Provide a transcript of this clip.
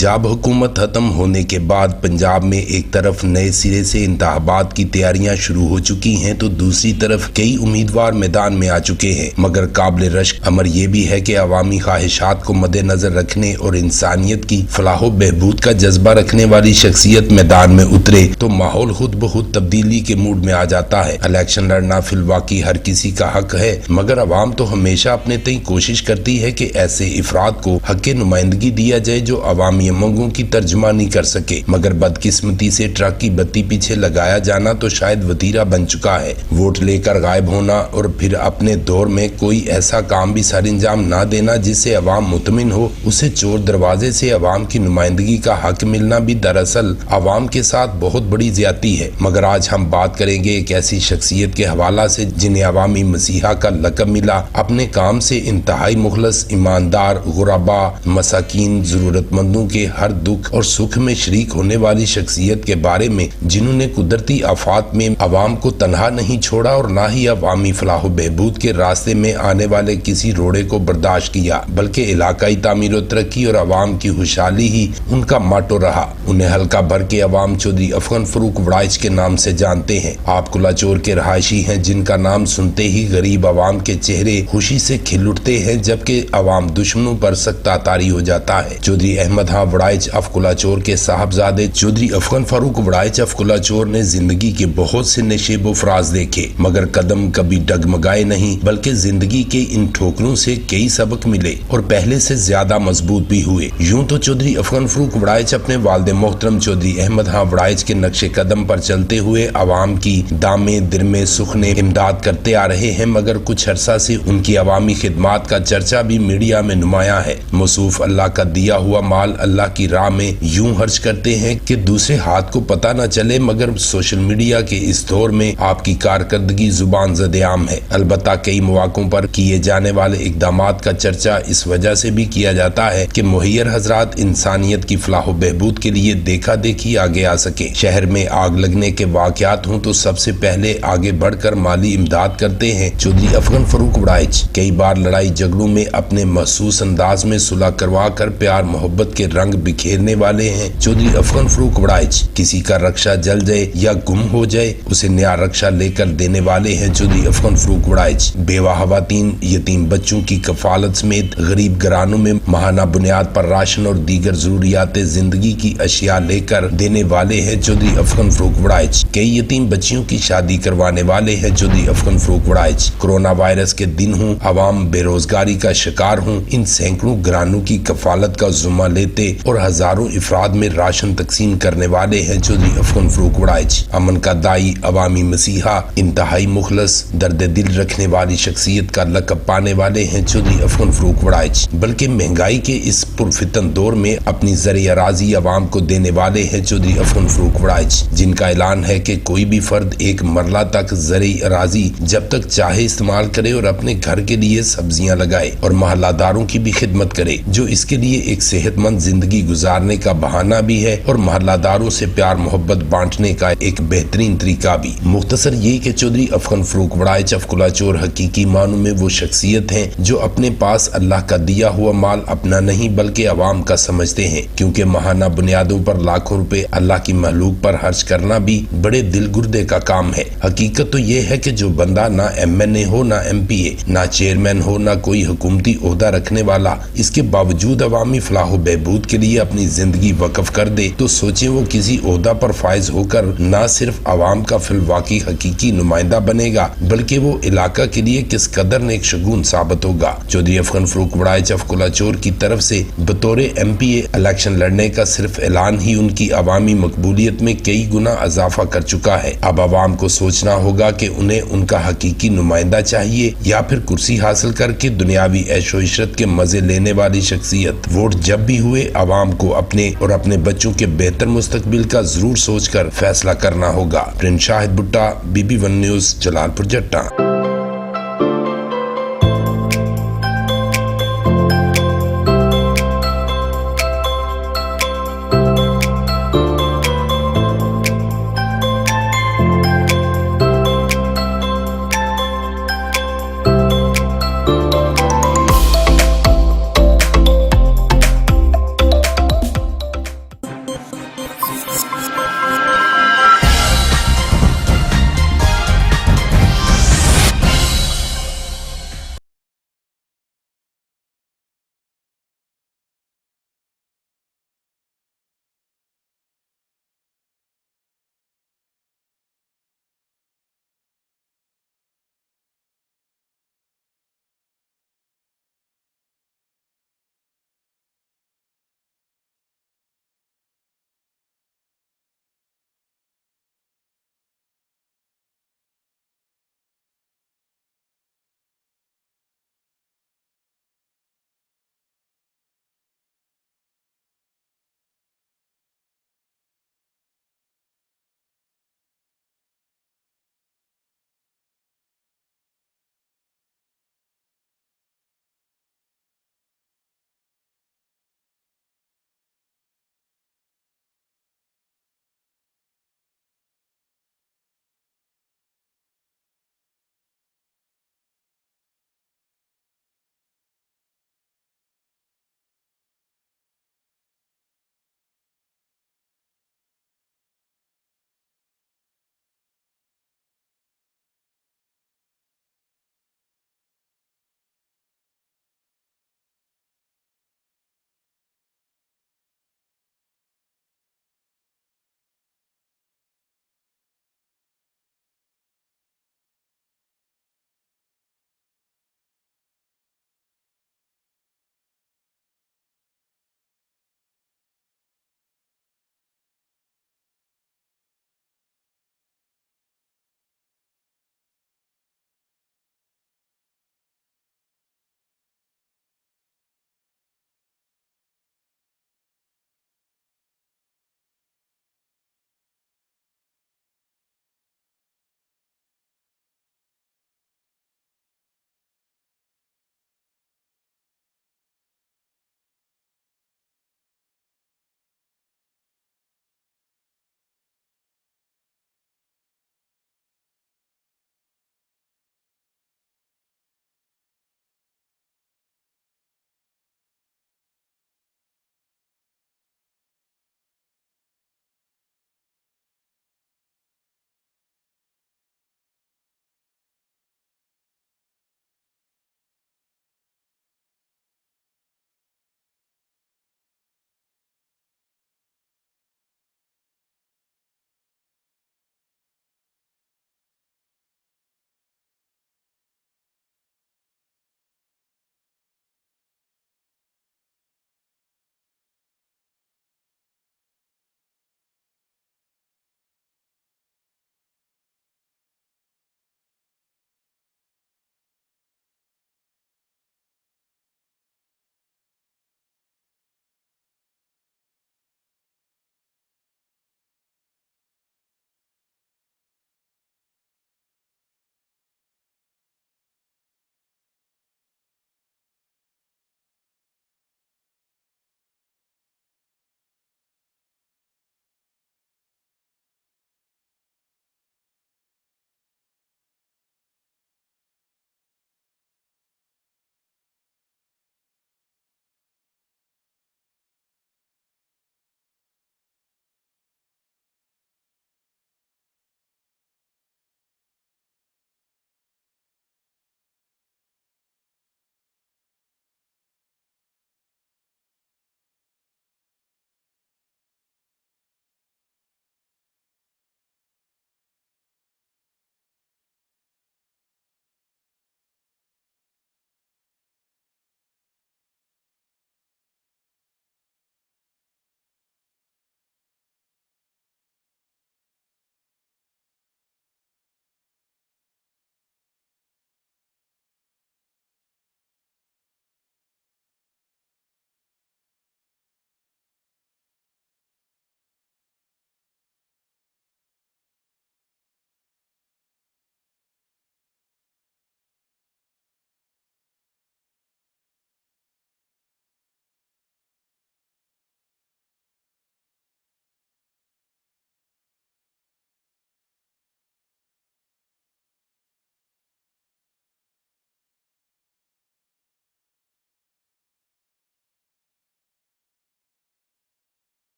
पंजाब हुकूमत खत्म होने के बाद पंजाब में एक तरफ नए सिरे से इंतखाबात की तैयारियां शुरू हो चुकी हैं तो दूसरी तरफ कई उम्मीदवार मैदान में आ चुके हैं। मगर काबिल रश्क अमर ये भी है कि अवामी ख्वाहिशात को मद्देनजर रखने और इंसानियत की फलाह बहबूद का जज्बा रखने वाली शख्सियत मैदान में उतरे तो माहौल खुद ब खुद तब्दीली के मूड में आ जाता है। इलेक्शन लड़ना फिलवाकी हर किसी का हक है, मगर अवाम तो हमेशा अपने तय कोशिश करती है कि ऐसे इफराद को हक नुमाइंदगी दिया जाए जो अवामी मंगों की तर्जुमानी कर सके। मगर बदकिस्मती से ट्रक की बत्ती पीछे लगाया जाना तो शायद वतीरा बन चुका है। वोट लेकर गायब होना और फिर अपने दौर में कोई ऐसा काम भी सर अंजाम ना देना जिससे अवाम मुतमिन हो, उसे चोर दरवाजे से अवाम की नुमाइंदगी का हक मिलना भी दरअसल अवाम के साथ बहुत बड़ी ज्यादती है। मगर आज हम बात करेंगे एक ऐसी शख्सियत के हवाला से जिन्हें अवामी मसीहा का लक़ब मिला, अपने काम से इंतहाई मुखलस, ईमानदार, गुरबा, मसाकीन, जरूरतमंदों के हर दुख और सुख में शरीक होने वाली शख्सियत के बारे में जिन्होंने कुदरती आफात में अवाम को तनहा नहीं छोड़ा और ना ही अवामी फलाह बहबूद के रास्ते में आने वाले किसी रोड़े को बर्दाश्त किया, बल्कि इलाकाई तामीर और तरक्की और अवाम की खुशहाली ही उनका माटो रहा। उन्हें हल्का भर के अवाम चौधरी अफगन फरूक वड़ाइच के नाम से जानते हैं। आप कुलाचोर के रहायशी हैं जिनका नाम सुनते ही गरीब अवाम के चेहरे खुशी से खिल उठते हैं, जबकि अवाम दुश्मनों पर सख्त तारी हो जाता है। चौधरी अहमद वड़ाइच अफ कुलाचोर के साहबजादे चौधरी अफगन फारूक वड़ाइच अफ कुलाचोर ने जिंदगी के बहुत से नशेब व फराज देखे, मगर कदम कभी डगमगाए नहीं, बल्कि जिंदगी के इन ठोकरों से कई सबक मिले और पहले से ज्यादा मजबूत भी हुए। यूं तो चौधरी अफगन फारूक वड़ाइच अपने वालिद मोहतरम चौधरी अहमद वड़ाइच के नक्शे कदम पर चलते हुए अवाम की दामे दिरमे सुखने इमदाद करते आ रहे हैं, मगर कुछ अरसा से उनकी अवामी खिदमात का चर्चा भी मीडिया में नुमाया है। मौसूफ अल्लाह का दिया हुआ माल अल्लाह की राह में यूं खर्च करते हैं कि दूसरे हाथ को पता न चले, मगर सोशल मीडिया के इस दौर में आपकी कारकर्दगी जुबान ज़द-ए-आम है। अलबत्ता कई मौक़ों पर किए जाने वाले इक़दामात का चर्चा इस वजह से भी किया जाता है कि मुहैयर हजरात इंसानियत की फलाह बहबूद के लिए देखा देखी आगे आ सके। शहर में आग लगने के वाक़यात हों तो सबसे पहले आगे बढ़कर माली इमदाद करते हैं चौधरी अफगन फरूक वड़ाइच। कई बार लड़ाई झगड़ों में अपने महसूस अंदाज में सुलह करवा कर प्यार मोहब्बत के रंग बिखेरने वाले हैं चौधरी अफगन फरूक वड़ाइच। किसी का रक्षा जल जाए या गुम हो जाए उसे नया रक्षा लेकर देने वाले हैं चौधरी अफगन फरूक वड़ाइच। बेवा खवातीन, यतीम बच्चों की कफालत समेत गरीब घरानों में माहाना बुनियाद पर राशन और दीगर जरूरियात जिंदगी की अशिया लेकर देने वाले हैं चौधरी अफगन फरूक वड़ाइच। कई यतीम बच्चियों की शादी करवाने वाले हैं चौधरी अफगन फरूक वड़ाइच। कोरोना वायरस के दिन हों, अवाम बेरोजगारी का शिकार हों, इन सैकड़ों घरानों की कफालत का जुम्मा लेते और हजारों इफराद में राशन तकसीम करने वाले हैं चौधरी अफगन फरूक वड़ाइच। अमन का दाई, अवामी मसीहा, इंतहाई मुखलस, दर्द दिल रखने वाली शख्सियत का लक़ब पाने वाले हैं चौधरी अफगन फरूक वड़ाइच। बल्कि महंगाई के इस पुरफितन दौर में अपनी ज़र अराज़ी अवाम को देने वाले हैं चौधरी अफगन फरूक वड़ाइच, जिनका ऐलान है कि कोई भी फर्द एक मरला तक ज़र अराज़ी जब तक चाहे इस्तेमाल करे और अपने घर के लिए सब्जियां लगाए और महल्लादारों की भी खिदमत करे, जो इसके लिए एक सेहतमंद जिंदगी गुजारने का बहाना भी है और महल्लादारों से प्यार मोहब्बत बांटने का एक बेहतरीन तरीका भी। मुख्तसर ये कि चौधरी अफगन फरूक वड़ाइच अफ कुलाचोर हकीकी मानों में वो शख्सियत हैं जो अपने पास अल्लाह का दिया हुआ माल अपना नहीं बल्कि अवाम का समझते हैं, क्योंकि माहाना बुनियादों पर लाखों रुपए अल्लाह की महलूक पर खर्च करना भी बड़े दिल गुर्दे का काम है। हकीकत तो ये है कि जो बंदा ना MNA हो, ना MPA, ना चेयरमैन हो, ना कोई हुकूमती ओहदा रखने वाला, इसके बावजूद अवामी फलाह बहबूद बहबूद के लिए अपनी जिंदगी वक्फ कर दे तो सोचें वो किसी ओहदा पर फायज होकर न सिर्फ अवाम का फिलवाकी हकीकी नुमाइंदा बनेगा बल्कि वो इलाका के लिए किस कदर नेक शगुन साबित होगा। चौधरी अफगन फरूक वड़ाई चफकुला चोर की तरफ से बतौर MPA इलेक्शन लड़ने का सिर्फ ऐलान ही उनकी अवामी मकबूलियत में कई गुना इजाफा कर चुका है। अब अवाम को सोचना होगा कि उन्हें उनका हकीकी नुमाइंदा चाहिए या फिर कुर्सी हासिल करके दुनियावी ऐशो इशरत के मजे लेने वाली शख्सियत। वोट जब भी हुए अवाम को अपने और अपने बच्चों के बेहतर मुस्तकबिल का जरूर सोचकर फैसला करना होगा। प्रिंस शाहिद भुट्टा, BB1 न्यूज़, जलालपुर जट्टा।